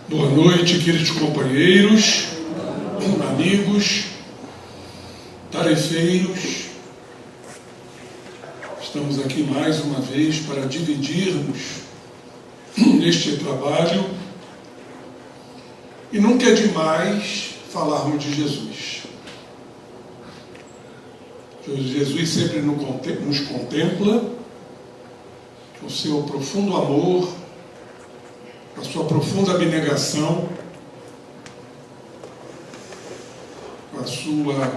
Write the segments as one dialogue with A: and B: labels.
A: Boa noite, queridos companheiros, amigos, tarefeiros. Estamos aqui mais uma vez para dividirmos este trabalho. E nunca é demais falarmos de Jesus. Jesus sempre nos contempla, com o seu profundo amor, a sua profunda abnegação, a sua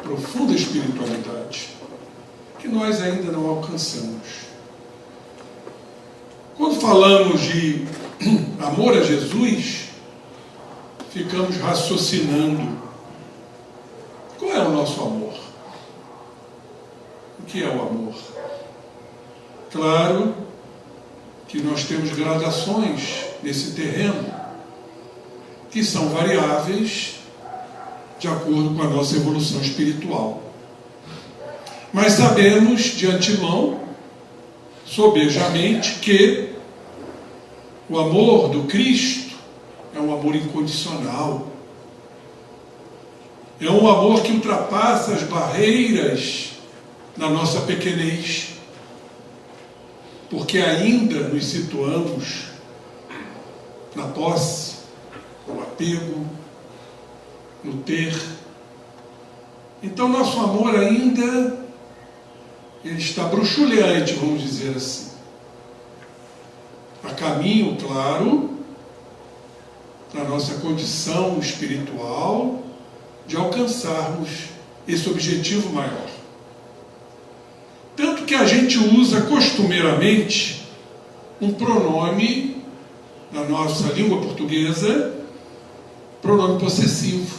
A: profunda espiritualidade, que nós ainda não alcançamos. Quando falamos de amor a Jesus, ficamos raciocinando. Qual é o nosso amor? O que é o amor? Claro que nós temos gradações nesse terreno, que são variáveis de acordo com a nossa evolução espiritual. Mas sabemos de antemão, sobejamente, que o amor do Cristo é um amor incondicional. É um amor que ultrapassa as barreiras da nossa pequenez, porque ainda nos situamos na posse, no apego, no ter. Então nosso amor ainda ele está bruxuleante, vamos dizer assim. A caminho, claro, na nossa condição espiritual de alcançarmos esse objetivo maior. Tanto que a gente usa costumeiramente um pronome, na nossa língua portuguesa, pronome possessivo.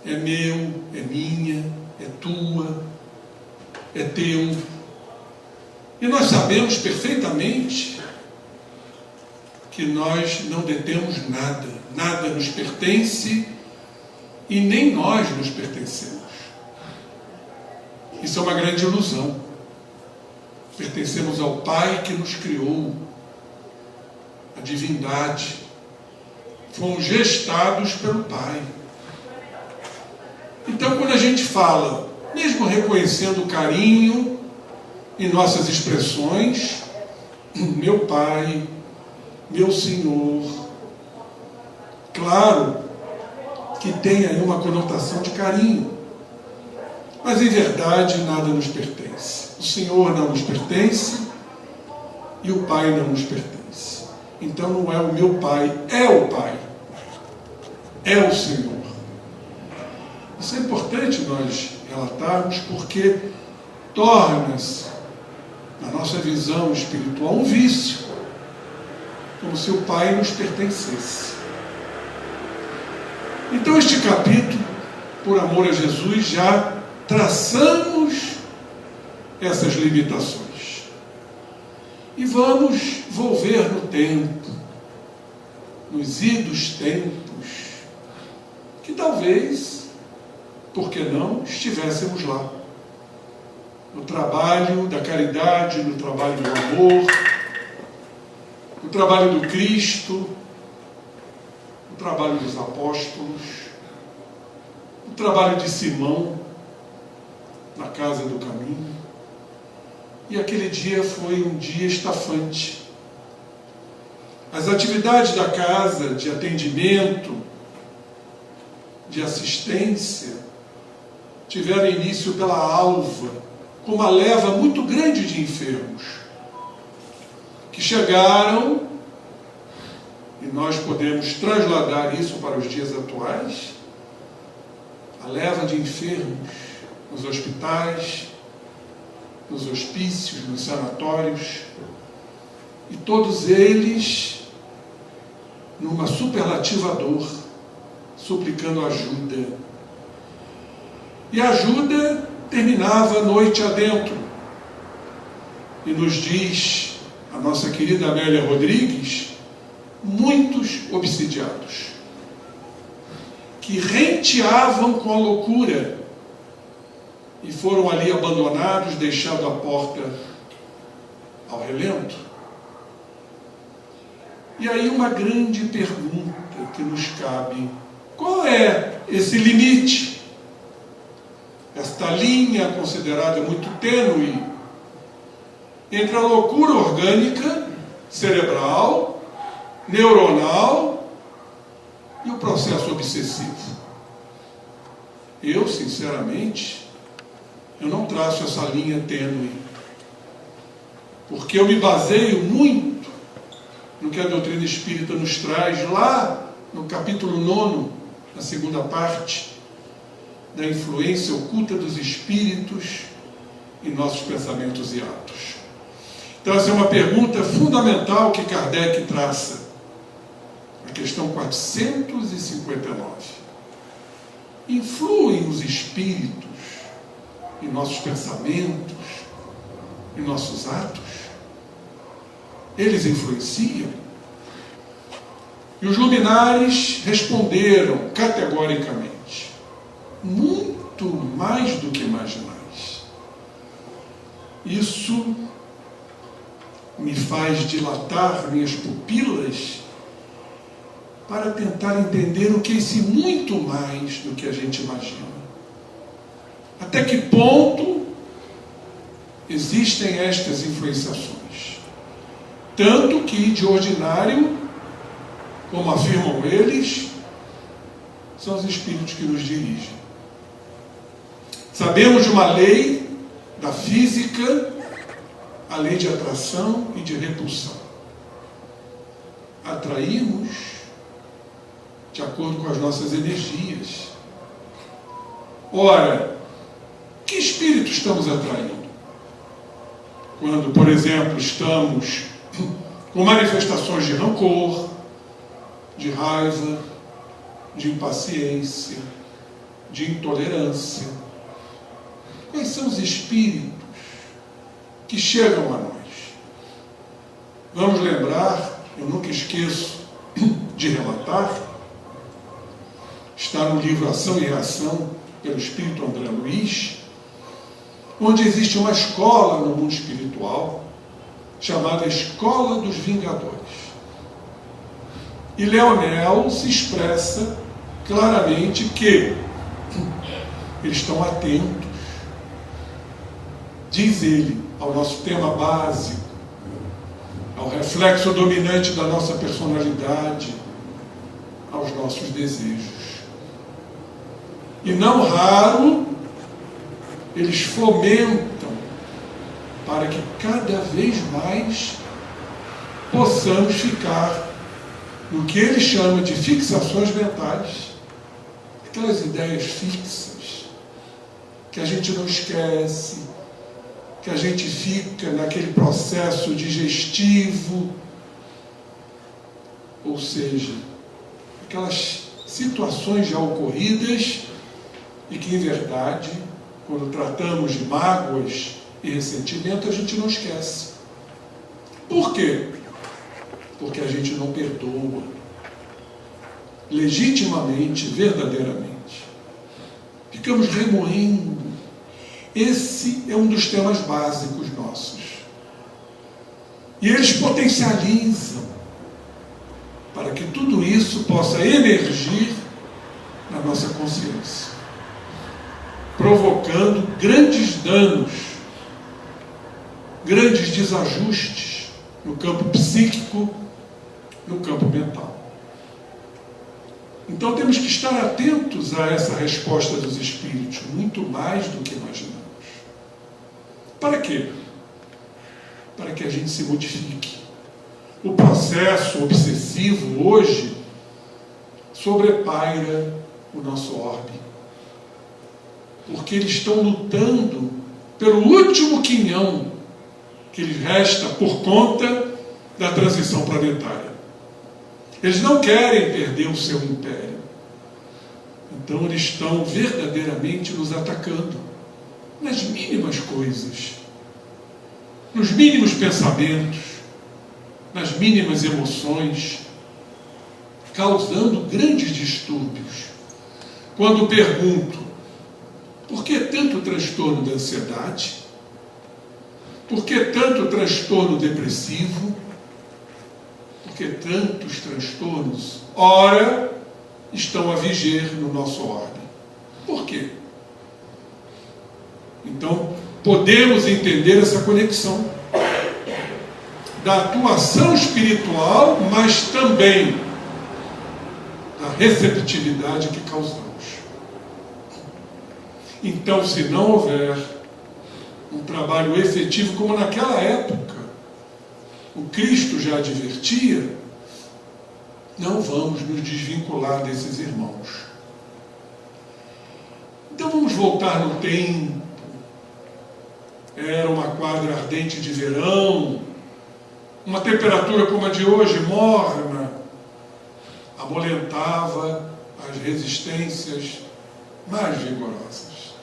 A: É meu, é minha, é tua, é teu. E nós sabemos perfeitamente que nós não detemos nada, nada nos pertence e nem nós nos pertencemos. Isso é uma grande ilusão. Pertencemos ao Pai que nos criou, a divindade. Fomos gestados pelo Pai. Então, quando a gente fala, mesmo reconhecendo o carinho em nossas expressões, meu Pai, meu Senhor, claro que tem aí uma conotação de carinho. Mas em verdade nada nos pertence. O Senhor não nos pertence e o Pai não nos pertence. Então não é o meu Pai, é o Pai. É o Senhor. Isso é importante nós relatarmos porque torna-se, na nossa visão espiritual, um vício. Como se o Pai nos pertencesse. Então este capítulo, por amor a Jesus, já traçamos essas limitações e vamos volver no tempo, nos idos tempos, que talvez, por que não, estivéssemos lá, no trabalho da caridade, no trabalho do amor, no trabalho do Cristo, no trabalho dos apóstolos, no trabalho de Simão, na casa do caminho. E aquele dia foi um dia estafante. As atividades da casa de atendimento, de assistência, tiveram início pela alva, com uma leva muito grande de enfermos, que chegaram, e nós podemos trasladar isso para os dias atuais, a leva de enfermos nos hospitais, nos hospícios, nos sanatórios, e todos eles numa superlativa dor, suplicando ajuda. E a ajuda terminava a noite adentro. E nos diz a nossa querida Amélia Rodrigues, muitos obsidiados, que renteavam com a loucura, e foram ali abandonados, deixados à porta ao relento. E aí uma grande pergunta que nos cabe: qual é esse limite? Esta linha considerada muito tênue entre a loucura orgânica, cerebral, neuronal e o processo obsessivo. Eu, sinceramente, eu não traço essa linha tênue, porque eu me baseio muito no que a doutrina espírita nos traz lá no capítulo 9, na segunda parte, da influência oculta dos espíritos em nossos pensamentos e atos. Então essa é uma pergunta fundamental que Kardec traça, a questão 459. Influem os espíritos em nossos pensamentos, em nossos atos? Eles influenciam? E os luminares responderam categoricamente: muito mais do que imaginais. Isso me faz dilatar minhas pupilas para tentar entender o que é esse muito mais do que a gente imagina. Até que ponto existem estas influenciações? Tanto que, de ordinário, como afirmam eles, são os espíritos que nos dirigem. Sabemos de uma lei da física, a lei de atração e de repulsão. Atraímos de acordo com as nossas energias. Ora, que espírito estamos atraindo? Quando, por exemplo, estamos com manifestações de rancor, de raiva, de impaciência, de intolerância. Quais são os espíritos que chegam a nós? Vamos lembrar, eu nunca esqueço de relatar, está no livro Ação e Reação, pelo Espírito André Luiz, onde existe uma escola no mundo espiritual, chamada Escola dos Vingadores. E Leonel se expressa claramente que eles estão atentos, diz ele, ao nosso tema básico, ao reflexo dominante da nossa personalidade, aos nossos desejos. E não raro, eles fomentam para que cada vez mais possamos ficar no que ele chama de fixações mentais, aquelas ideias fixas, que a gente não esquece, que a gente fica naquele processo digestivo, ou seja, aquelas situações já ocorridas e que, em verdade, quando tratamos de mágoas e ressentimento, a gente não esquece. Por quê? Porque a gente não perdoa legitimamente, verdadeiramente. Ficamos remoendo. Esse é um dos temas básicos nossos. E eles potencializam para que tudo isso possa emergir na nossa consciência, provocando grandes danos, grandes desajustes no campo psíquico, no campo mental. Então temos que estar atentos a essa resposta dos espíritos, muito mais do que imaginamos. Para quê? Para que a gente se modifique. O processo obsessivo hoje sobrepaira o nosso orbe, porque eles estão lutando pelo último quinhão que lhes resta por conta da transição planetária. Eles não querem perder o seu império. Então eles estão verdadeiramente nos atacando nas mínimas coisas, nos mínimos pensamentos, nas mínimas emoções, causando grandes distúrbios. Quando pergunto, por que tanto transtorno da ansiedade? Por que tanto transtorno depressivo? Porque tantos transtornos, ora, estão a viger no nosso orbe. Por quê? Então, podemos entender essa conexão da atuação espiritual, mas também da receptividade que causamos. Então, se não houver um trabalho efetivo, como naquela época o Cristo já advertia, não vamos nos desvincular desses irmãos. Então vamos voltar no tempo. Era uma quadra ardente de verão, uma temperatura como a de hoje, morna, amolentava as resistências mais vigorosas.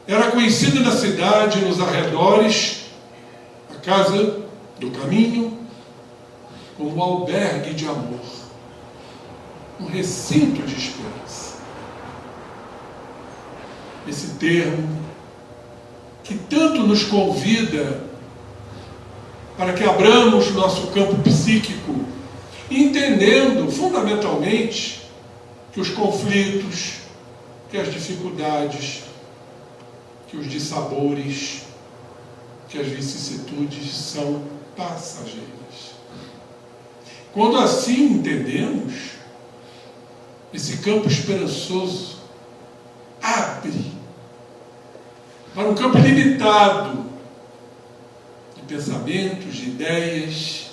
A: Era conhecida na cidade, nos arredores, a Casa do Caminho, como um albergue de amor, um recinto de esperança. Esse termo que tanto nos convida para que abramos nosso campo psíquico, entendendo fundamentalmente que os conflitos, que as dificuldades, que os dissabores, que as vicissitudes são passageiras. Quando assim entendemos, esse campo esperançoso abre para um campo limitado de pensamentos, de ideias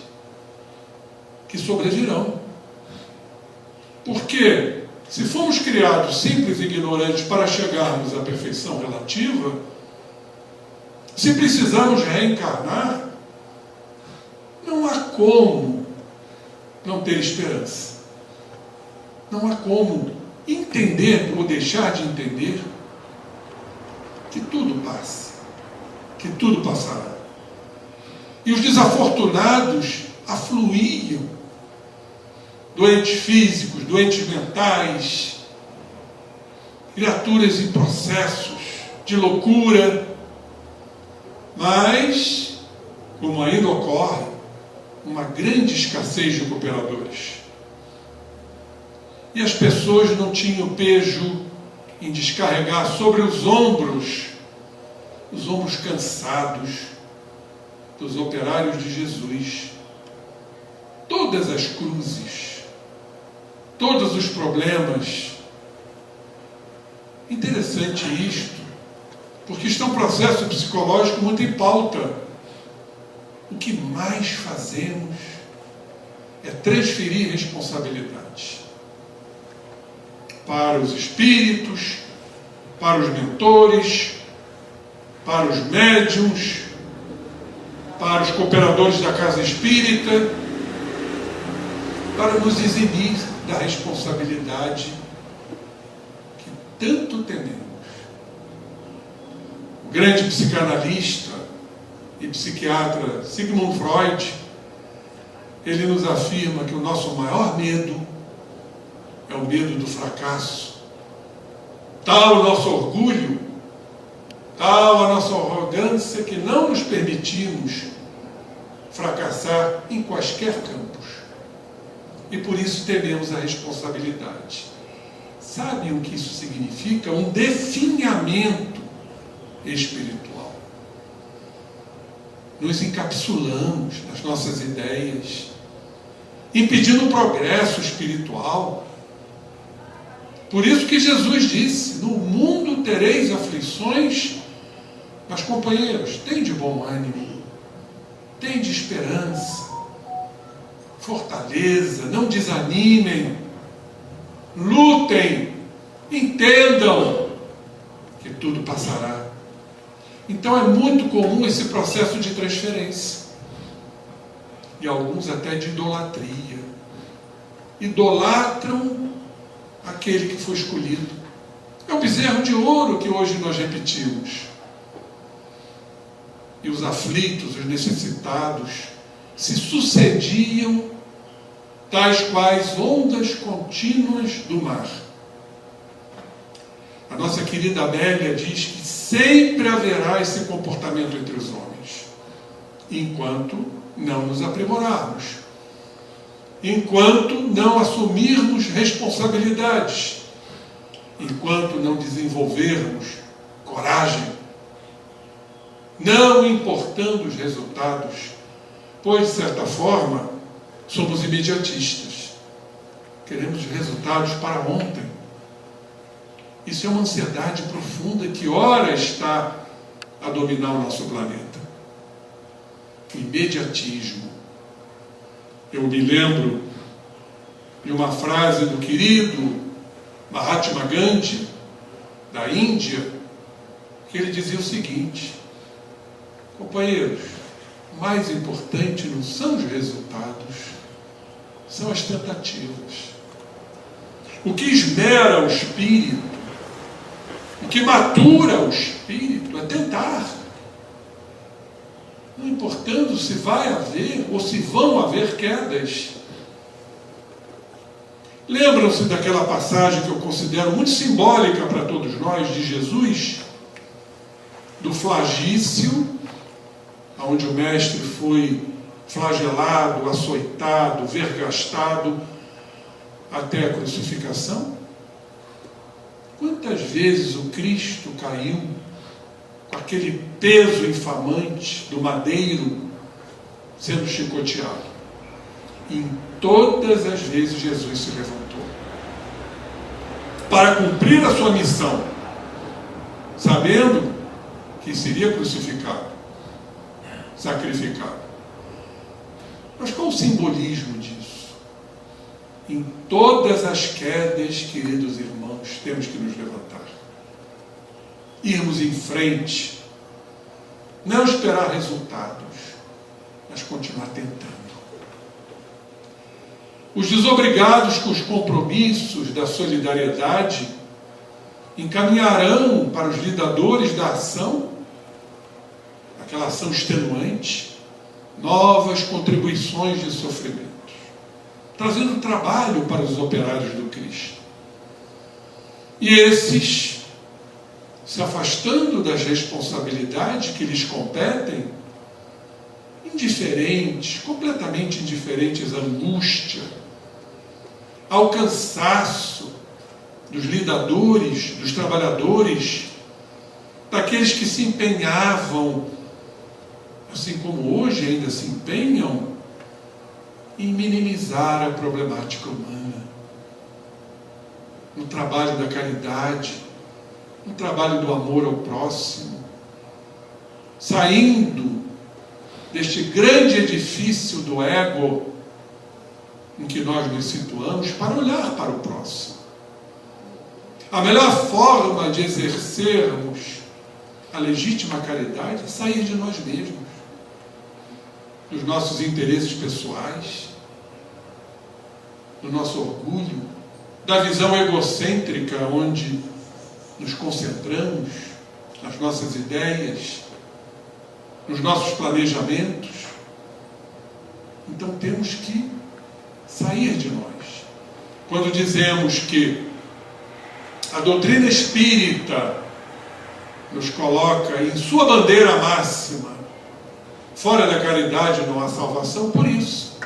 A: que sobrevirão. Porque se fomos criados simples e ignorantes para chegarmos à perfeição relativa, se precisamos reencarnar, não há como não ter esperança. Não há como entender ou deixar de entender que tudo passa, que tudo passará. E os desafortunados afluíam, doentes físicos, doentes mentais, criaturas em processos de loucura, mas, como ainda ocorre, uma grande escassez de cooperadores. E as pessoas não tinham pejo em descarregar sobre os ombros cansados dos operários de Jesus, todas as cruzes, todos os problemas. Interessante isto, porque está um processo psicológico muito em pauta. O que mais fazemos é transferir responsabilidade para os espíritos, para os mentores, para os médiuns, para os cooperadores da casa espírita, para nos eximir da responsabilidade que tanto tememos. O grande psicanalista e psiquiatra Sigmund Freud, ele nos afirma que o nosso maior medo é o medo do fracasso. Tal o nosso orgulho, tal a nossa arrogância, que não nos permitimos fracassar em quaisquer campos. E por isso tememos a responsabilidade. Sabem o que isso significa? Um definhamento espiritual. Nos encapsulamos nas nossas ideias, impedindo o progresso espiritual. Por isso que Jesus disse: no mundo tereis aflições, mas companheiros, tende bom ânimo, tende esperança, fortaleza, não desanimem, lutem, entendam que tudo passará. Então é muito comum esse processo de transferência, e alguns até de idolatria. Idolatram aquele que foi escolhido. É o bezerro de ouro que hoje nós repetimos. E os aflitos, os necessitados, se sucediam tais quais ondas contínuas do mar. A nossa querida Amélia diz que sempre haverá esse comportamento entre os homens, enquanto não nos aprimorarmos, enquanto não assumirmos responsabilidades, enquanto não desenvolvermos coragem, não importando os resultados, pois, de certa forma, somos imediatistas. Queremos resultados para ontem. Isso é uma ansiedade profunda que ora está a dominar o nosso planeta. O imediatismo. Eu me lembro de uma frase do querido Mahatma Gandhi, da Índia, que ele dizia o seguinte: companheiros, o mais importante não são os resultados, são as tentativas. O que esmera o espírito, o que matura o espírito é tentar. Não importando se vai haver ou se vão haver quedas. Lembram-se daquela passagem que eu considero muito simbólica para todos nós, de Jesus, do flagício, onde o mestre foi flagelado, açoitado, vergastado até a crucificação? Quantas vezes o Cristo caiu com aquele peso infamante do madeiro sendo chicoteado? Em todas as vezes Jesus se levantou para cumprir a sua missão, sabendo que seria crucificado, sacrificado. Mas qual o simbolismo disso? Em todas as quedas, queridos irmãos, temos que nos levantar, irmos em frente, não esperar resultados, mas continuar tentando. Os desobrigados com os compromissos da solidariedade encaminharão para os lidadores da ação, aquela ação extenuante, novas contribuições de sofrimentos, trazendo trabalho para os operários do Cristo. E esses, se afastando das responsabilidades que lhes competem, indiferentes, completamente indiferentes à angústia, ao cansaço dos lidadores, dos trabalhadores, daqueles que se empenhavam, assim como hoje ainda se empenham, em minimizar a problemática humana, no trabalho da caridade, no trabalho do amor ao próximo, saindo deste grande edifício do ego em que nós nos situamos para olhar para o próximo. A melhor forma de exercermos a legítima caridade é sair de nós mesmos, dos nossos interesses pessoais, do nosso orgulho, da visão egocêntrica onde nos concentramos nas nossas ideias, nos nossos planejamentos. Então temos que sair de nós. Quando dizemos que a doutrina espírita nos coloca em sua bandeira máxima, fora da caridade não há salvação, por isso.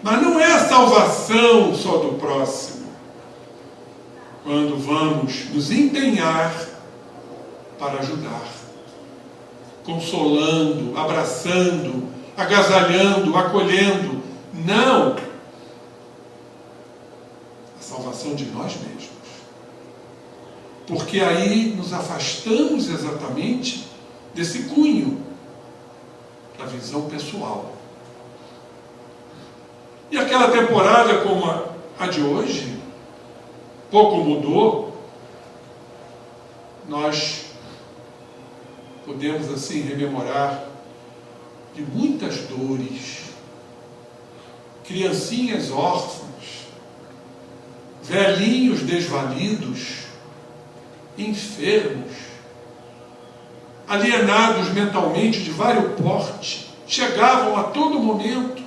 A: Mas não é a salvação só do próximo. Quando vamos nos empenhar para ajudar, consolando, abraçando, agasalhando, acolhendo. Não! A salvação de nós mesmos. Porque aí nos afastamos exatamente desse cunho da visão pessoal. E aquela temporada como a de hoje, pouco mudou. Nós podemos assim rememorar de muitas dores, criancinhas órfãs, velhinhos desvalidos, enfermos, alienados mentalmente de vários porte, chegavam a todo momento,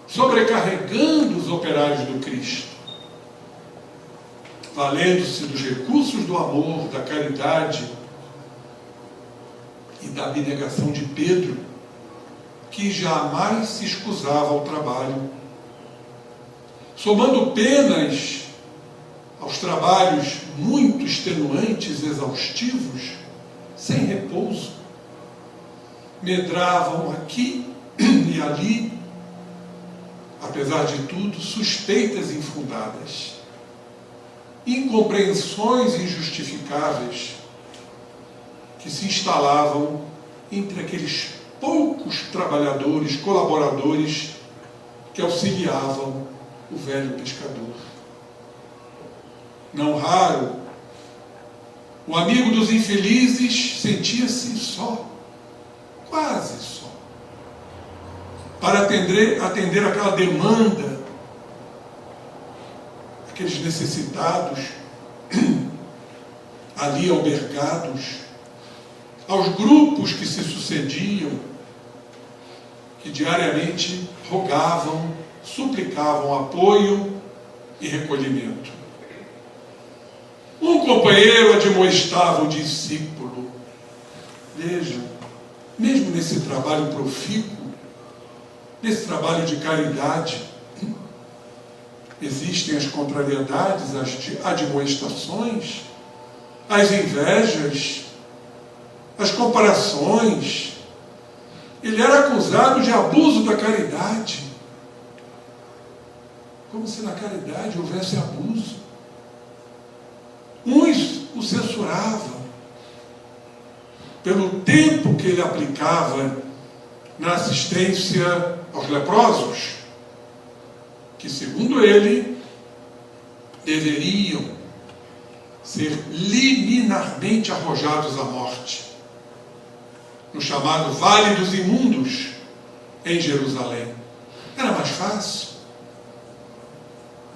A: sobrecarregando os operários do Cristo, valendo-se dos recursos do amor, da caridade e da abnegação de Pedro, que jamais se escusava ao trabalho, somando penas aos trabalhos muito extenuantes, exaustivos, sem repouso, medravam aqui e ali, apesar de tudo, suspeitas infundadas, incompreensões injustificáveis que se instalavam entre aqueles poucos trabalhadores, colaboradores que auxiliavam o velho pescador. Não raro, o amigo dos infelizes sentia-se só, quase só, para atender aquela demanda, aqueles necessitados ali albergados, aos grupos que se sucediam, que diariamente rogavam, suplicavam apoio e recolhimento. Um companheiro admoestava o discípulo. Vejam, mesmo nesse trabalho profícuo, nesse trabalho de caridade, existem as contrariedades, as admoestações, as invejas, as comparações. Ele era acusado de abuso da caridade, como se na caridade houvesse abuso. Uns o censuravam pelo tempo que ele aplicava na assistência aos leprosos, que, segundo ele, deveriam ser liminarmente arrojados à morte, no chamado Vale dos Imundos, em Jerusalém. Era mais fácil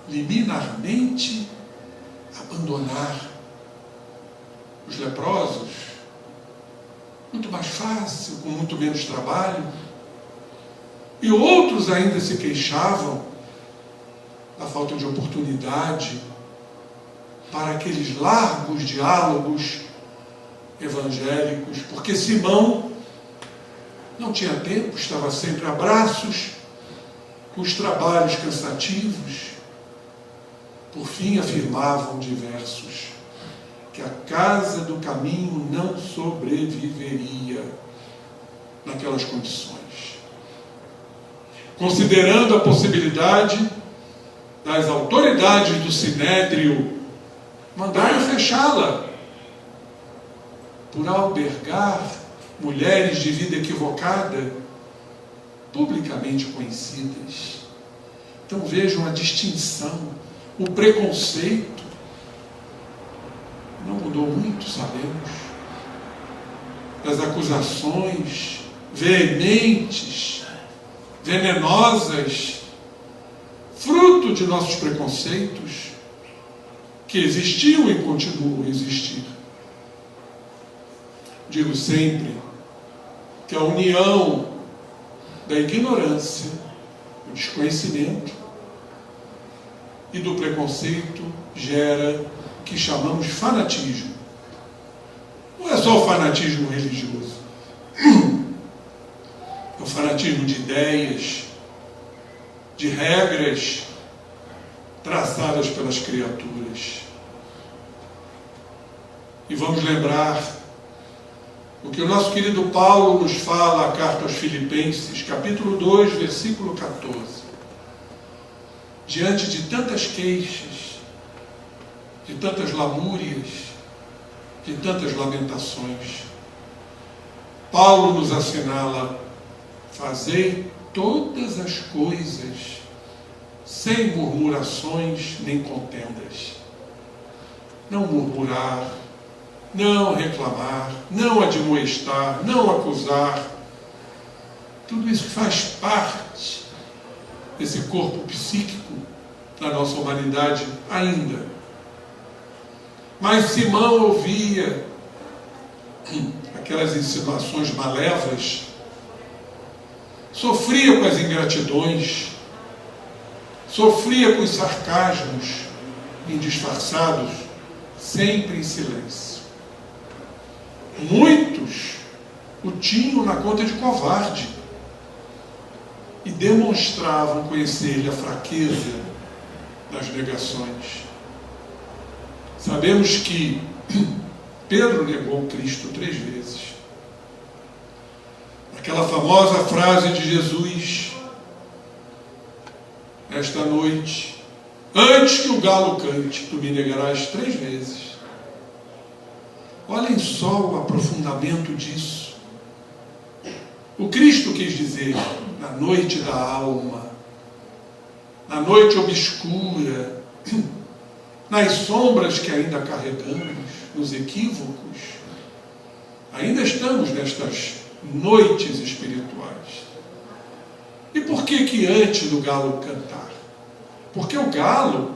A: liminarmente abandonar os leprosos, muito mais fácil, com muito menos trabalho. E outros ainda se queixavam da falta de oportunidade para aqueles largos diálogos evangélicos, porque Simão não tinha tempo, estava sempre a braços, com os trabalhos cansativos. Por fim, afirmavam diversos que a casa do caminho não sobreviveria naquelas condições. Considerando a possibilidade das autoridades do Sinédrio mandarem fechá-la por albergar mulheres de vida equivocada, publicamente conhecidas. Então vejam a distinção, o preconceito. Não mudou muito, sabemos. Das acusações veementes, venenosas, fruto de nossos preconceitos, que existiam e continuam a existir. Digo sempre que a união da ignorância, do desconhecimento e do preconceito gera o que chamamos fanatismo. Não é só o fanatismo religioso, é o fanatismo de ideias, de regras traçadas pelas criaturas. E vamos lembrar o que o nosso querido Paulo nos fala, a carta aos Filipenses, capítulo 2, versículo 14. Diante de tantas queixas, de tantas lamúrias, de tantas lamentações, Paulo nos assinala: fazei todas as coisas sem murmurações nem contendas. Não murmurar, não reclamar, não admoestar, não acusar. Tudo isso faz parte desse corpo psíquico da nossa humanidade ainda. Mas Simão ouvia aquelas insinuações malévolas, sofria com as ingratidões, sofria com os sarcasmos indisfarçados, sempre em silêncio. Muitos o tinham na conta de covarde, e demonstravam conhecer-lhe a fraqueza das negações. Sabemos que Pedro negou Cristo 3 vezes. Aquela famosa frase de Jesus, esta noite, antes que o galo cante, tu me negarás 3 vezes. Olhem só o aprofundamento disso. O Cristo quis dizer, na noite da alma, na noite obscura, nas sombras que ainda carregamos, nos equívocos, ainda estamos nestas noites espirituais. E por que antes do galo cantar? Porque o galo,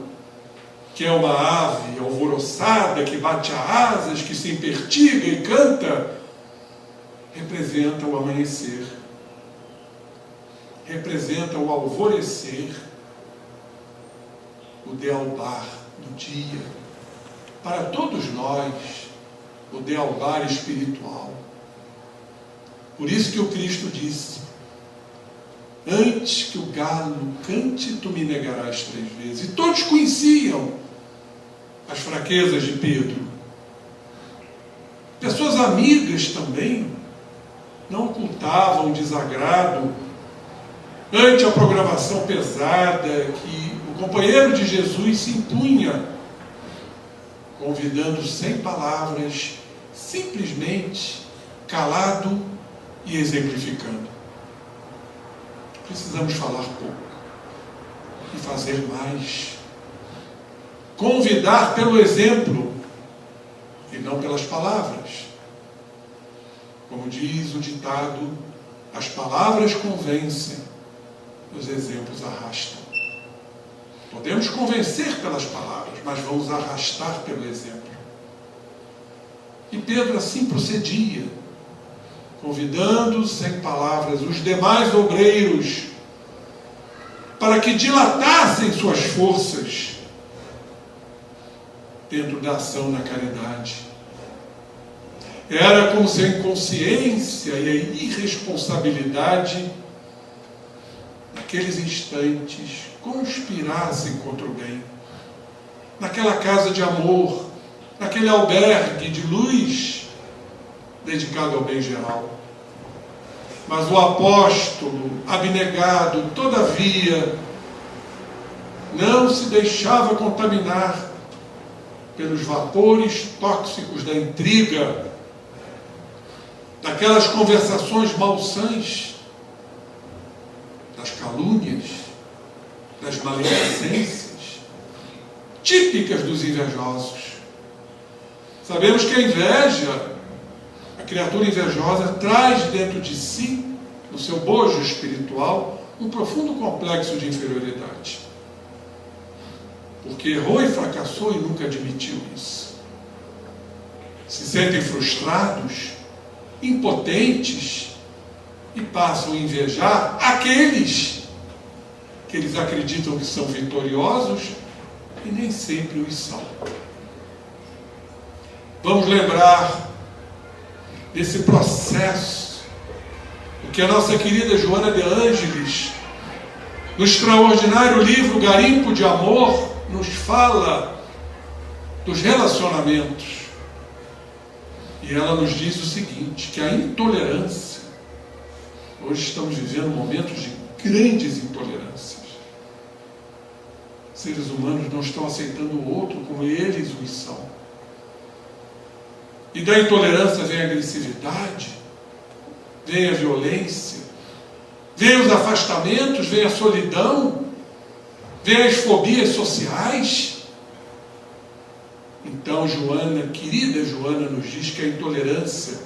A: que é uma ave alvoroçada, que bate asas, que se impertiga e canta, representa o amanhecer, representa o alvorecer, o dealbar do dia. Para todos nós, o dealbar espiritual. Por isso que o Cristo disse, antes que o galo cante, tu me negarás 3 vezes. E todos conheciam as fraquezas de Pedro. Pessoas amigas também não ocultavam desagrado ante a programação pesada que o companheiro de Jesus se impunha, convidando sem palavras, simplesmente calado e exemplificando. Precisamos falar pouco e fazer mais. Convidar pelo exemplo e não pelas palavras. Como diz o ditado, as palavras convencem, os exemplos arrastam. Podemos convencer pelas palavras, mas vamos arrastar pelo exemplo. E Pedro assim procedia, convidando sem palavras os demais obreiros para que dilatassem suas forças dentro da ação na caridade. Era como se a inconsciência e a irresponsabilidade, naqueles instantes, conspirassem contra o bem. Naquela casa de amor, naquele albergue de luz dedicado ao bem geral. Mas o apóstolo, abnegado, todavia, não se deixava contaminar pelos vapores tóxicos da intriga, daquelas conversações malsãs, das calúnias, das maledicências, típicas dos invejosos. Sabemos que a inveja, a criatura invejosa, traz dentro de si, no seu bojo espiritual, um profundo complexo de inferioridade. Porque errou e fracassou e nunca admitiu isso. Se sentem frustrados, impotentes e passam a invejar aqueles que eles acreditam que são vitoriosos e nem sempre os são. Vamos lembrar desse processo, o que a nossa querida Joana de Ângeles, no extraordinário livro Garimpo de Amor, nos fala dos relacionamentos. E ela nos diz o seguinte, que a intolerância, hoje estamos vivendo momentos de grandes intolerâncias. Seres humanos não estão aceitando o outro como eles os são. E da intolerância vem a agressividade, vem a violência, vem os afastamentos, vem a solidão, vem as fobias sociais. Então Joana, querida Joana, nos diz que a intolerância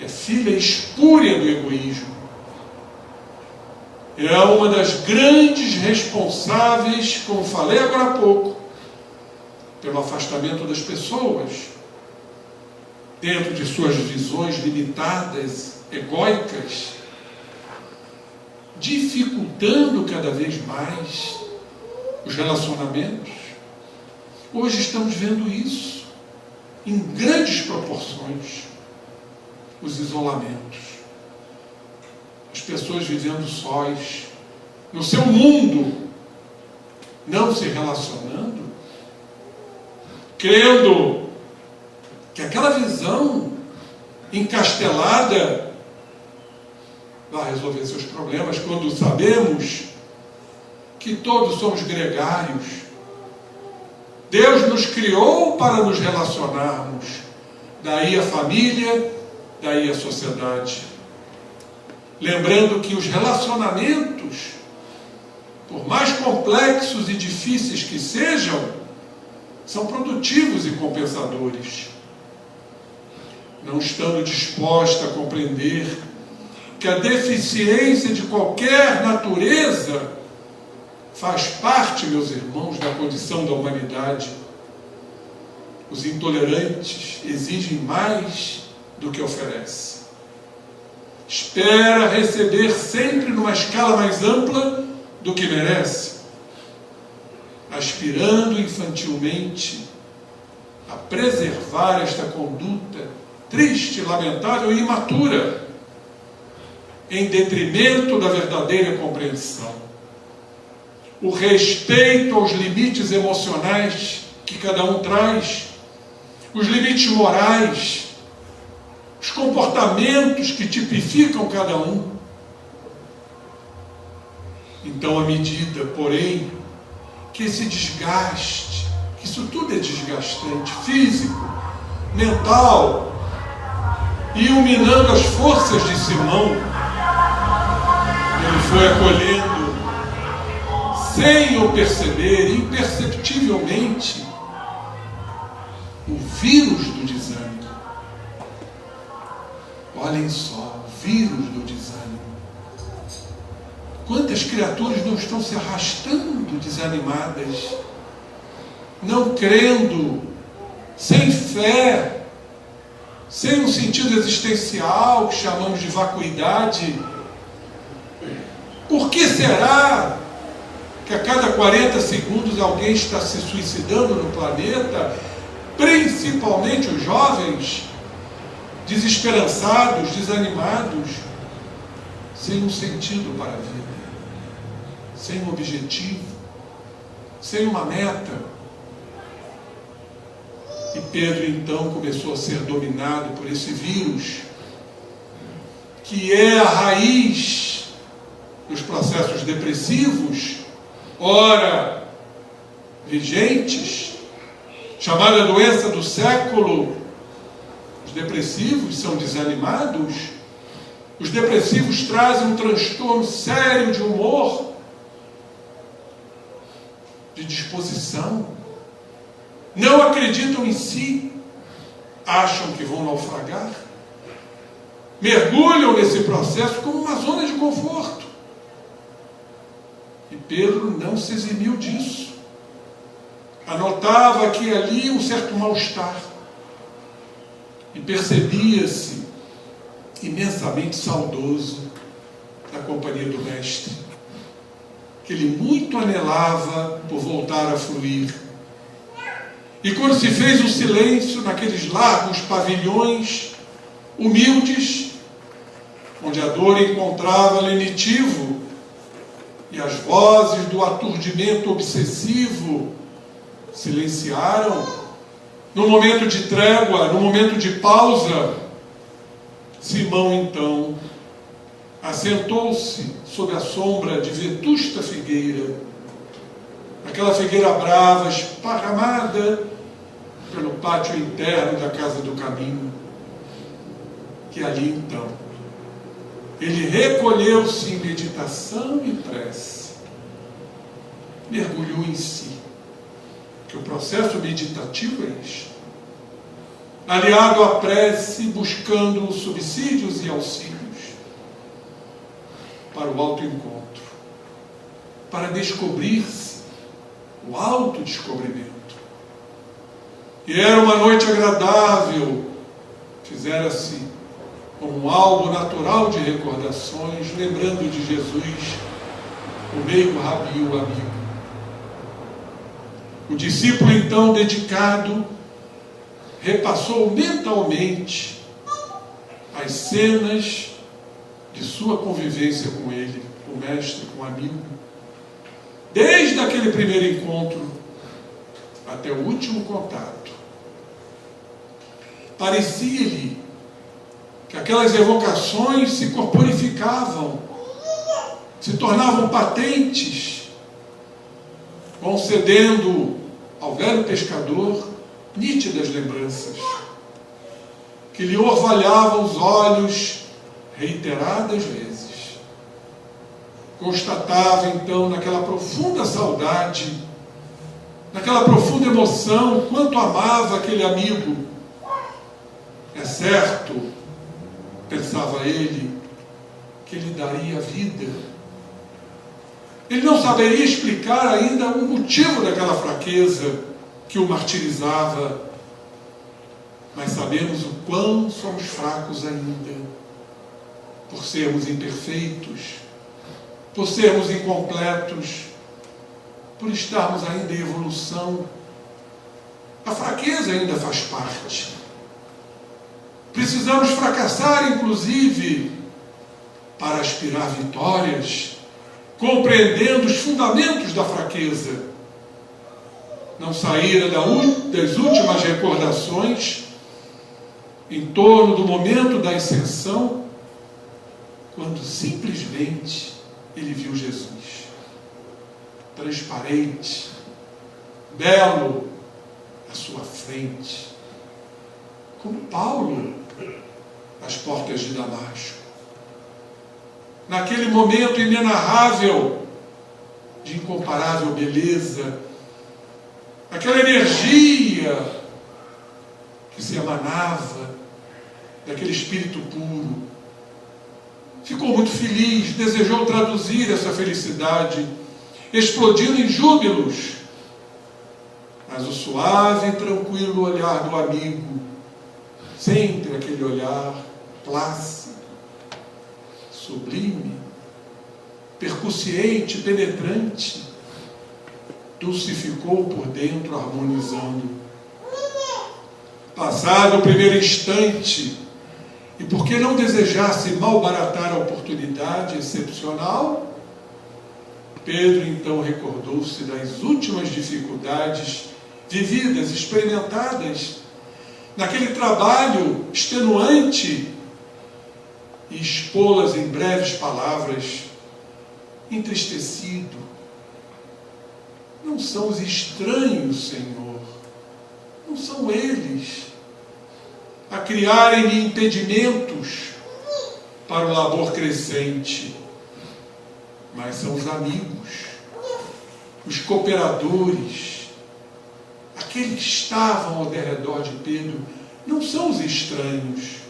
A: é filha espúria do egoísmo. É uma das grandes responsáveis, como falei agora há pouco, pelo afastamento das pessoas, dentro de suas visões limitadas, egóicas, dificultando cada vez mais os relacionamentos. Hoje estamos vendo isso em grandes proporções, os isolamentos, as pessoas vivendo sós, no seu mundo, não se relacionando, crendo que aquela visão encastelada vai resolver seus problemas, quando sabemos que todos somos gregários. Deus nos criou para nos relacionarmos, daí a família, daí a sociedade. Lembrando que os relacionamentos, por mais complexos e difíceis que sejam, são produtivos e compensadores. Não estando disposta a compreender que a deficiência de qualquer natureza faz parte, meus irmãos, da condição da humanidade. Os intolerantes exigem mais do que oferecem. Espera receber sempre numa escala mais ampla do que merece, aspirando infantilmente a preservar esta conduta triste, lamentável e imatura, em detrimento da verdadeira compreensão. O respeito aos limites emocionais que cada um traz, os limites morais, os comportamentos que tipificam cada um. Então, à medida, porém, que esse desgaste, que isso tudo é desgastante, físico, mental, e iluminando as forças de Simão, ele foi acolhendo, sem o perceber, imperceptivelmente, o vírus do desânimo. Olhem só, o vírus do desânimo. Quantas criaturas não estão se arrastando desanimadas, não crendo, sem fé, sem um sentido existencial que chamamos de vacuidade. Por que será que a cada 40 segundos alguém está se suicidando no planeta, principalmente os jovens, desesperançados, desanimados, sem um sentido para a vida, sem um objetivo, sem uma meta? E Pedro então começou a ser dominado por esse vírus, que é a raiz dos processos depressivos, ora vigentes, chamada doença do século. Os depressivos são desanimados, os depressivos trazem um transtorno sério de humor, de disposição, não acreditam em si, acham que vão naufragar, mergulham nesse processo como uma zona de conforto. E Pedro não se eximiu disso. Anotava aqui e ali um certo mal-estar. E percebia-se imensamente saudoso da companhia do Mestre, que ele muito anelava por voltar a fluir. E quando se fez um silêncio naqueles largos pavilhões humildes, onde a dor encontrava lenitivo, e as vozes do aturdimento obsessivo silenciaram, no momento de trégua, no momento de pausa, Simão então assentou-se sob a sombra de vetusta figueira, aquela figueira brava, esparramada pelo pátio interno da casa do caminho, que ali então ele recolheu-se em meditação e prece, mergulhou em si, que o processo meditativo é isto, aliado à prece, buscando subsídios e auxílios para o autoencontro, para descobrir-se, o autodescobrimento. E era uma noite agradável, fizera-se um álbum natural de recordações, lembrando de Jesus, o meigo rabi, o amigo. O discípulo então dedicado repassou mentalmente as cenas de sua convivência com ele, o mestre com o amigo, desde aquele primeiro encontro até o último contato. Parecia-lhe que aquelas evocações se corporificavam, se tornavam patentes, concedendo ao velho pescador nítidas lembranças, que lhe orvalhavam os olhos reiteradas vezes. Constatava então naquela profunda saudade, naquela profunda emoção, quanto amava aquele amigo. É certo, pensava ele, que lhe daria a vida. Ele não saberia explicar ainda o motivo daquela fraqueza que o martirizava, mas sabemos o quão somos fracos ainda, por sermos imperfeitos, por sermos incompletos, por estarmos ainda em evolução. A fraqueza ainda faz parte. Precisamos fracassar, inclusive, para aspirar vitórias, compreendendo os fundamentos da fraqueza. Não saíra das últimas recordações, em torno do momento da ascensão, quando simplesmente ele viu Jesus, transparente, belo, à sua frente, como Paulo, às portas de Damasco. Naquele momento inenarrável, de incomparável beleza, aquela energia que se emanava daquele espírito puro. Ficou muito feliz, desejou traduzir essa felicidade, explodindo em júbilos. Mas o suave e tranquilo olhar do amigo, sempre aquele olhar plácido, sublime, percussiente, penetrante, dulcificou por dentro, harmonizando. Passado o primeiro instante, e porque não desejasse malbaratar a oportunidade excepcional, Pedro então recordou-se das últimas dificuldades vividas, experimentadas, naquele trabalho extenuante, e expô-las em breves palavras, entristecido. Não são os estranhos, Senhor, não são eles a criarem-me impedimentos para o labor crescente, mas são os amigos, os cooperadores, aqueles que estavam ao derredor de Pedro, não são os estranhos.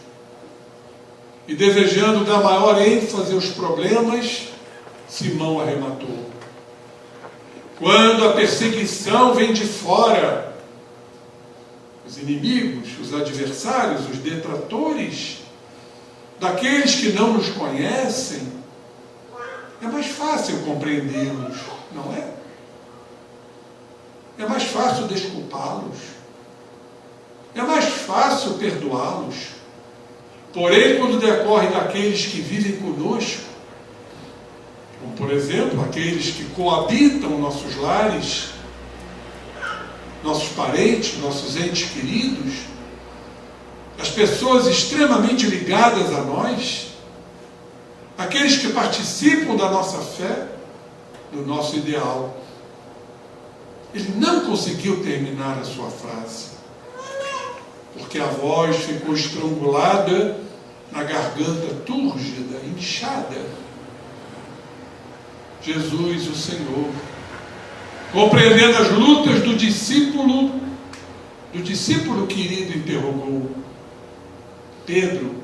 A: E desejando dar maior ênfase aos problemas, Simão arrematou: quando a perseguição vem de fora, os inimigos, os adversários, os detratores, daqueles que não nos conhecem, é mais fácil compreendê-los, não é? É mais fácil desculpá-los, é mais fácil perdoá-los. Porém, quando decorre daqueles que vivem conosco, como por exemplo, aqueles que coabitam nossos lares, nossos parentes, nossos entes queridos, as pessoas extremamente ligadas a nós, aqueles que participam da nossa fé, do nosso ideal. Ele não conseguiu terminar a sua frase, porque a voz ficou estrangulada na garganta túrgida, inchada. Jesus, o Senhor, compreendendo as lutas do discípulo querido, interrogou: Pedro,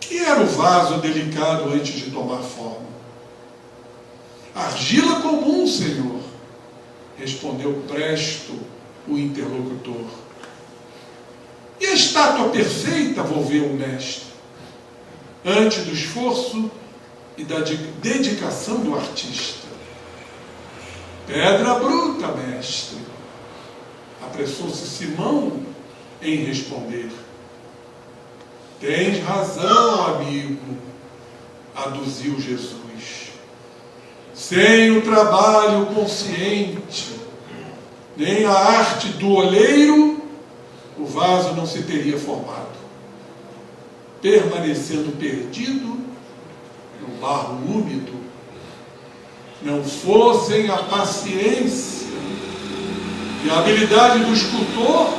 A: que era o vaso delicado antes de tomar forma? Argila comum, Senhor, respondeu presto o interlocutor. E a estátua perfeita, volveu o mestre, antes do esforço e da dedicação do artista. Pedra bruta, mestre, apressou-se Simão em responder. Tens razão, amigo, aduziu Jesus. Sem o trabalho consciente, nem a arte do oleiro, o vaso não se teria formado, permanecendo perdido no barro úmido. Não fossem a paciência e a habilidade do escultor,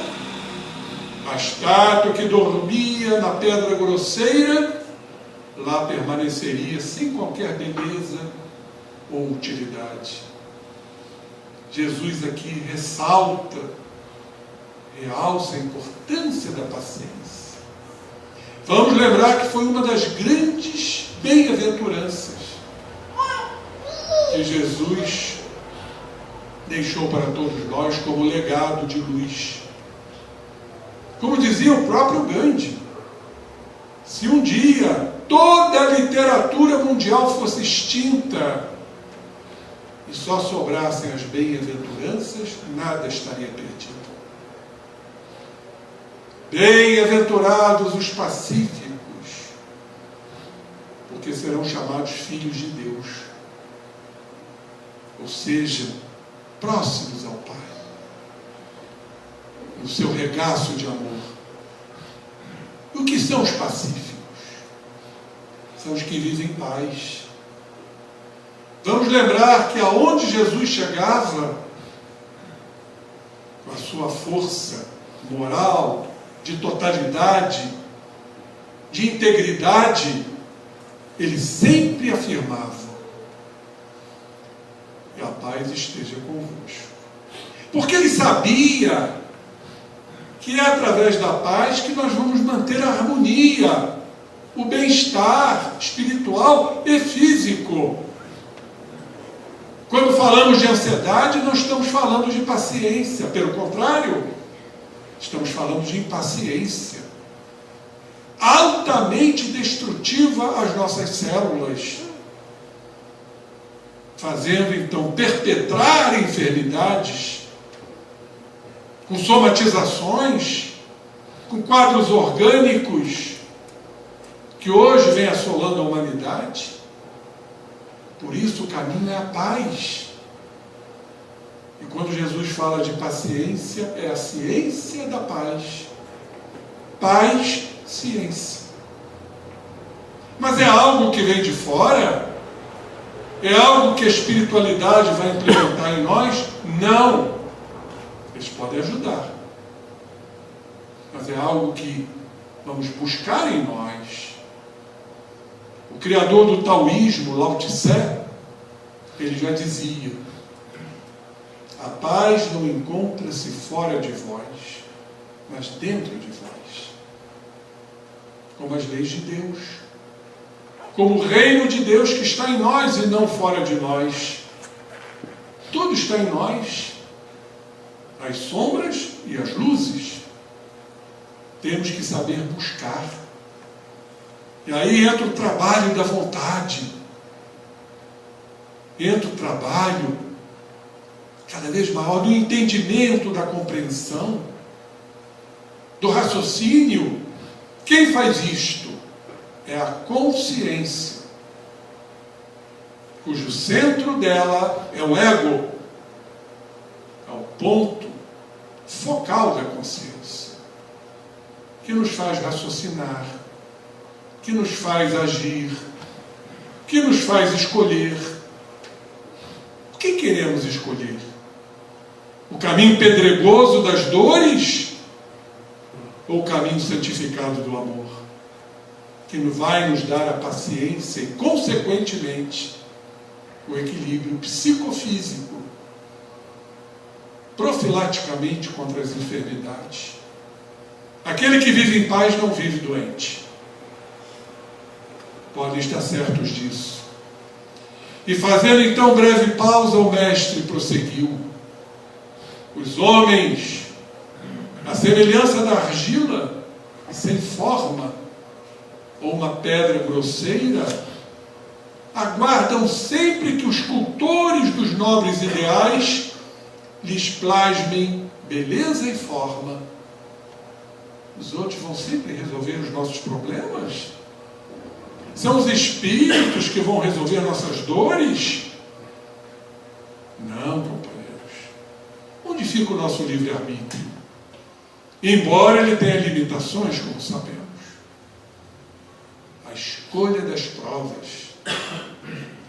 A: a estátua que dormia na pedra grosseira, lá permaneceria sem qualquer beleza ou utilidade. Jesus aqui realça a importância da paciência. Vamos lembrar que foi uma das grandes bem-aventuranças que Jesus deixou para todos nós como legado de luz. Como dizia o próprio Gandhi, se um dia toda a literatura mundial fosse extinta e só sobrassem as bem-aventuranças, nada estaria perdido. Bem-aventurados os pacíficos, porque serão chamados filhos de Deus, ou seja, próximos ao Pai, no seu regaço de amor. E o que são os pacíficos? São os que vivem em paz. Vamos lembrar que aonde Jesus chegava, com a sua força moral, de totalidade, de integridade, ele sempre afirmava: que a paz esteja convosco. Porque ele sabia que é através da paz que nós vamos manter a harmonia, o bem-estar espiritual e físico. Quando falamos de ansiedade, não estamos falando de paciência, pelo contrário, estamos falando de impaciência, altamente destrutiva às nossas células, fazendo então perpetrar enfermidades, com somatizações, com quadros orgânicos que hoje vem assolando a humanidade. Por isso o caminho é a paz. E quando Jesus fala de paciência, é a ciência da paz. Paz, ciência. Mas é algo que vem de fora? É algo que a espiritualidade vai implementar em nós? Não. Eles podem ajudar. Mas é algo que vamos buscar em nós. O criador do taoísmo, Lao Tse, ele já dizia: a paz não encontra-se fora de vós, mas dentro de vós. Como as leis de Deus, como o reino de Deus que está em nós e não fora de nós. Tudo está em nós, as sombras e as luzes. Temos que saber buscar. E aí entra o trabalho da vontade, entra o trabalho cada vez maior do entendimento, da compreensão, do raciocínio. Quem faz isto? É a consciência, cujo centro dela é o ego, é o ponto focal da consciência, que nos faz raciocinar, que nos faz agir, que nos faz escolher. O que queremos escolher? O caminho pedregoso das dores ou o caminho santificado do amor, que vai nos dar a paciência e, consequentemente, o equilíbrio psicofísico, profilaticamente contra as enfermidades. Aquele que vive em paz não vive doente. Podem estar certos disso. E fazendo então breve pausa, o mestre prosseguiu: os homens, à semelhança da argila, sem forma, ou uma pedra grosseira, aguardam sempre que os escultores dos nobres ideais lhes plasmem beleza e forma. Os outros vão sempre resolver os nossos problemas? São os espíritos que vão resolver nossas dores? Não, companheiros. Onde fica o nosso livre-arbítrio? Embora ele tenha limitações, como sabemos. A escolha das provas,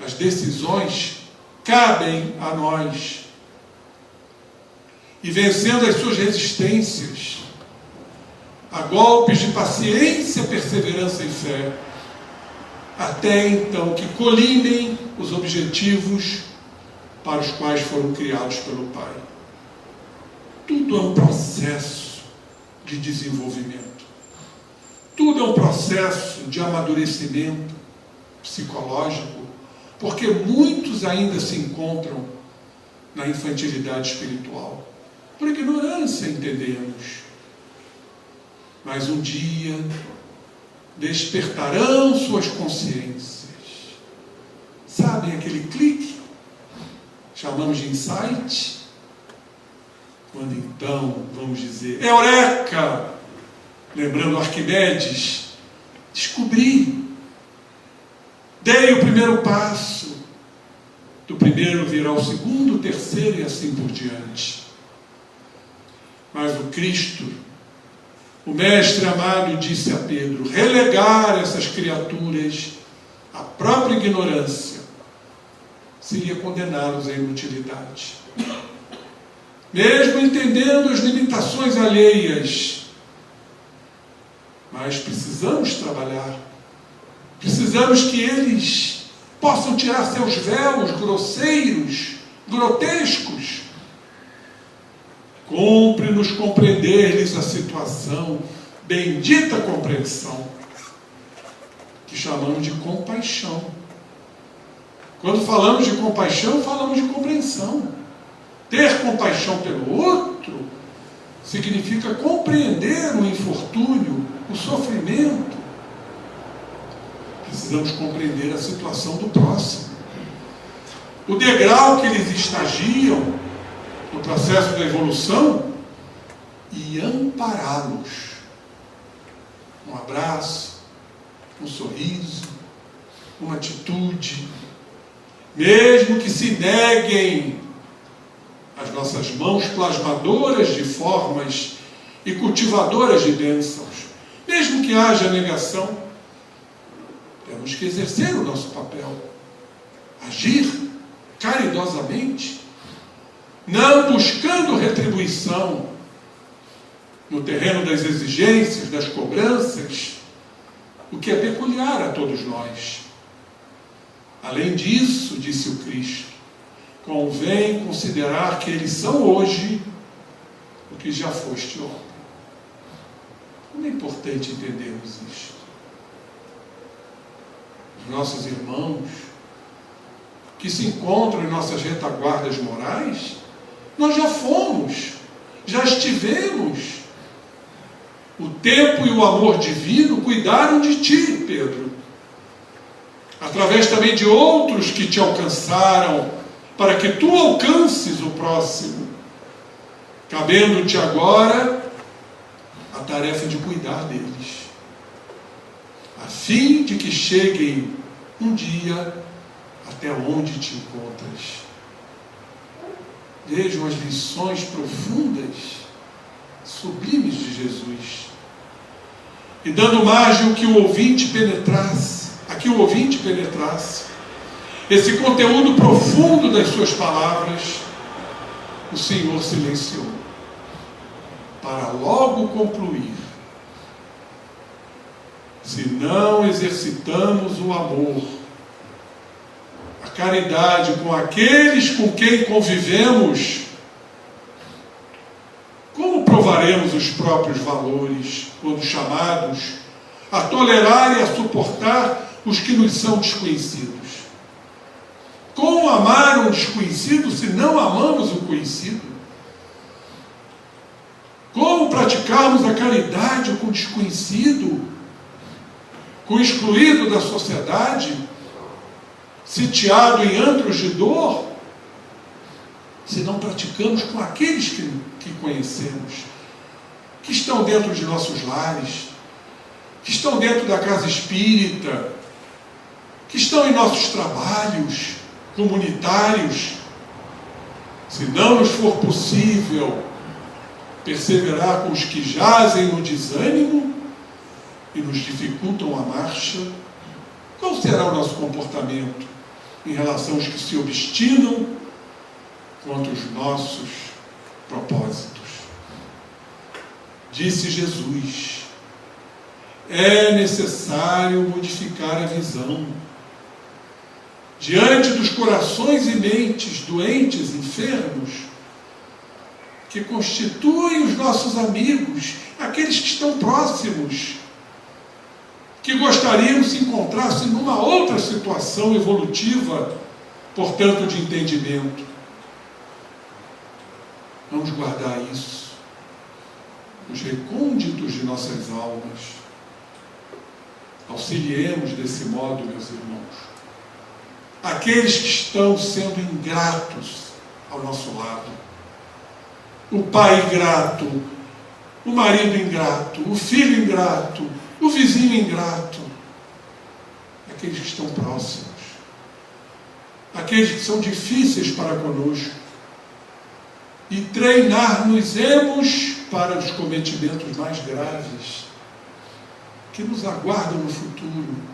A: as decisões, cabem a nós. E vencendo as suas resistências, a golpes de paciência, perseverança e fé, até então que colinem os objetivos para os quais foram criados pelo Pai. Tudo é um processo de desenvolvimento. Tudo é um processo de amadurecimento psicológico, porque muitos ainda se encontram na infantilidade espiritual. Por ignorância, entendemos. Mas um dia despertarão suas consciências. Sabem aquele clique? Chamamos de insight. Quando então vamos dizer, eureka! Lembrando Arquimedes, descobri, dei o primeiro passo, do primeiro virá o segundo, o terceiro e assim por diante. Mas o Cristo, o Mestre amado, disse a Pedro, relegar essas criaturas à própria ignorância seria condená-los à inutilidade. Mesmo entendendo as limitações alheias, mas precisamos trabalhar. Precisamos que eles possam tirar seus véus grosseiros, grotescos. Cumpre-nos compreender-lhes a situação, bendita compreensão, que chamamos de compaixão. Quando falamos de compaixão, falamos de compreensão. Ter compaixão pelo outro significa compreender o infortúnio, o sofrimento. Precisamos compreender a situação do próximo, o degrau que eles estagiam no processo da evolução e ampará-los. Um abraço, um sorriso, uma atitude, mesmo que se neguem as nossas mãos plasmadoras de formas e cultivadoras de bênçãos, mesmo que haja negação, temos que exercer o nosso papel, agir caridosamente, não buscando retribuição no terreno das exigências, das cobranças, o que é peculiar a todos nós. Além disso, disse o Cristo, convém considerar que eles são hoje o que já foste ontem. Como é importante entendermos isto. Os nossos irmãos que se encontram em nossas retaguardas morais, nós já fomos, já estivemos. O tempo e o amor divino cuidaram de ti, Pedro, através também de outros que te alcançaram, para que tu alcances o próximo, cabendo-te agora a tarefa de cuidar deles, a fim de que cheguem um dia até onde te encontras. Vejam as lições profundas, sublimes de Jesus. E dando margem que o ouvinte penetrasse, esse conteúdo profundo das suas palavras, o Senhor silenciou, para logo concluir: se não exercitamos o amor, a caridade com aqueles com quem convivemos, como provaremos os próprios valores quando chamados a tolerar e a suportar os que nos são desconhecidos? Como amar um desconhecido se não amamos o conhecido? Como praticarmos a caridade com o desconhecido, com o excluído da sociedade, sitiado em antros de dor, se não praticamos com aqueles que conhecemos, que estão dentro de nossos lares, que estão dentro da casa espírita, que estão em nossos trabalhos comunitários, Se não nos for possível perseverar com os que jazem no desânimo e nos dificultam a marcha, qual será o nosso comportamento em relação aos que se obstinam contra os nossos propósitos? Disse Jesus: é necessário modificar a visão. Diante dos corações e mentes doentes, enfermos, que constituem os nossos amigos, aqueles que estão próximos, que gostariam se encontrassem numa outra situação evolutiva, portanto, de entendimento. Vamos guardar isso nos recônditos de nossas almas. Auxiliemos desse modo, meus irmãos, aqueles que estão sendo ingratos ao nosso lado. O pai ingrato, o marido ingrato, o filho ingrato, o vizinho ingrato. Aqueles que estão próximos, aqueles que são difíceis para conosco. E treinar-nos-emos para os cometimentos mais graves que nos aguardam no futuro,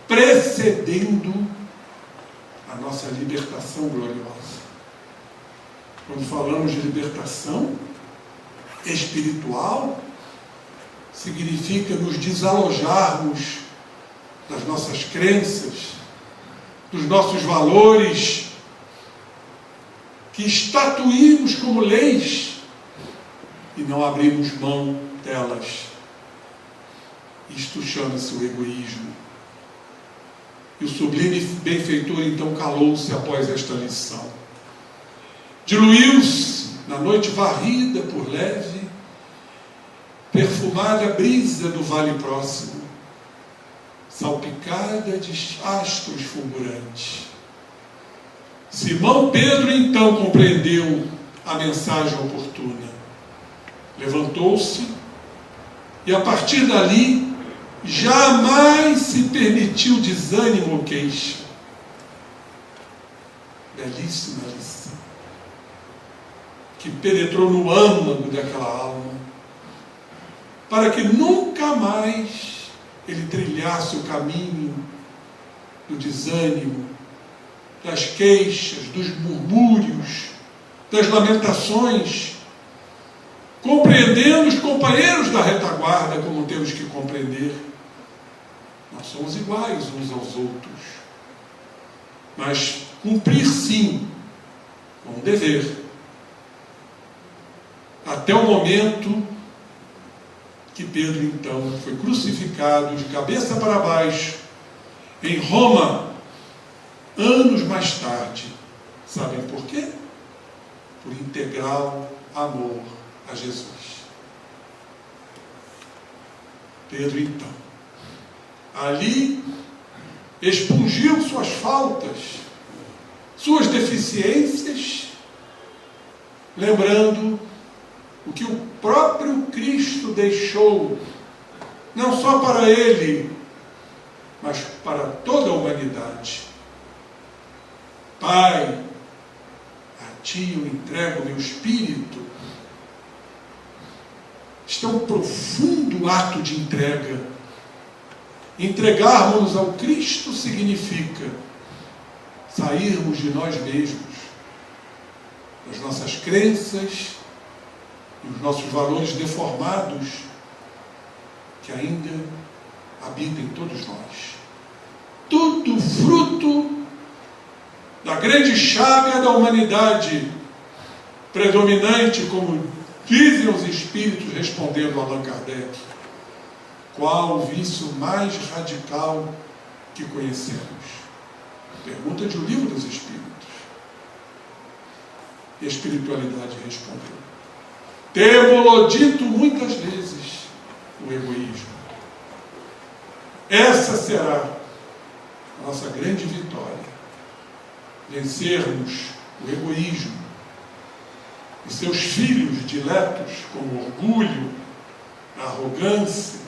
A: precedendo a nossa libertação gloriosa. Quando falamos de libertação espiritual, significa nos desalojarmos das nossas crenças, dos nossos valores, que estatuímos como leis e não abrimos mão delas. Isto chama-se o egoísmo. E o sublime benfeitor então calou-se após esta lição. Diluiu-se na noite varrida por leve, perfumada brisa do vale próximo, salpicada de astros fulgurantes. Simão Pedro então compreendeu a mensagem oportuna. Levantou-se e a partir dali jamais se permitiu desânimo ou queixa. Belíssima lição, que penetrou no âmago daquela alma, para que nunca mais ele trilhasse o caminho do desânimo, das queixas, dos murmúrios, das lamentações, compreendendo os companheiros da retaguarda como temos que compreender. Nós somos iguais uns aos outros, mas cumprir sim com um dever, até o momento que Pedro então foi crucificado de cabeça para baixo em Roma, anos mais tarde. Sabem por quê? Por integral amor a Jesus. Pedro então ali expungiu suas faltas, suas deficiências, lembrando o que o próprio Cristo deixou, não só para ele, mas para toda a humanidade. Pai, a ti eu entrego o meu espírito. Este é um profundo ato de entrega. Entregarmos-nos ao Cristo significa sairmos de nós mesmos, das nossas crenças e os nossos valores deformados que ainda habitam em todos nós. Tudo fruto da grande chaga da humanidade predominante, como dizem os espíritos respondendo a Allan Kardec. Qual o vício mais radical que conhecemos? Pergunta de O Livro dos Espíritos. E a espiritualidade respondeu: temo-lo dito muitas vezes, o egoísmo. Essa será a nossa grande vitória. Vencermos o egoísmo e seus filhos diletos, como o orgulho, a arrogância,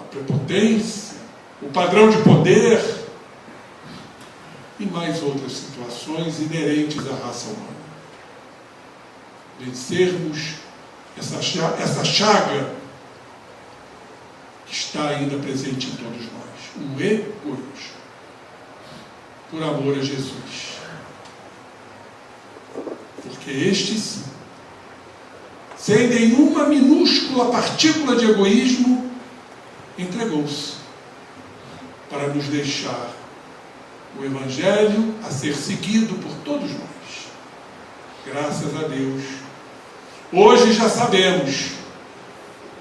A: a prepotência, o padrão de poder, e mais outras situações inerentes à raça humana. Vencermos essa chaga que está ainda presente em todos nós, o egoísmo, por amor a Jesus. Porque este sim, sem nenhuma minúscula partícula de egoísmo, entregou-se para nos deixar o Evangelho a ser seguido por todos nós. Graças a Deus. Hoje já sabemos,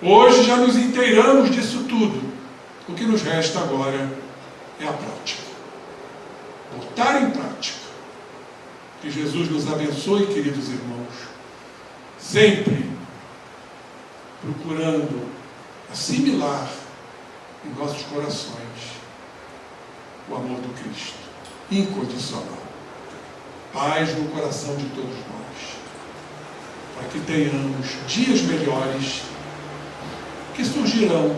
A: hoje já nos inteiramos disso tudo. O que nos resta agora é a prática. Botar em prática. Que Jesus nos abençoe, queridos irmãos, sempre procurando assimilar em nossos corações o amor do Cristo, incondicional. Paz no coração de todos nós, para que tenhamos dias melhores que surgirão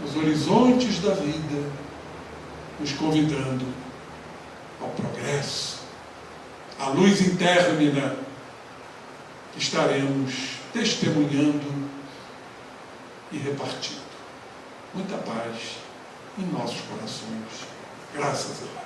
A: nos horizontes da vida, nos convidando ao progresso, à luz intérmina que estaremos testemunhando e repartindo. Muita paz em nossos corações. Graças a Deus.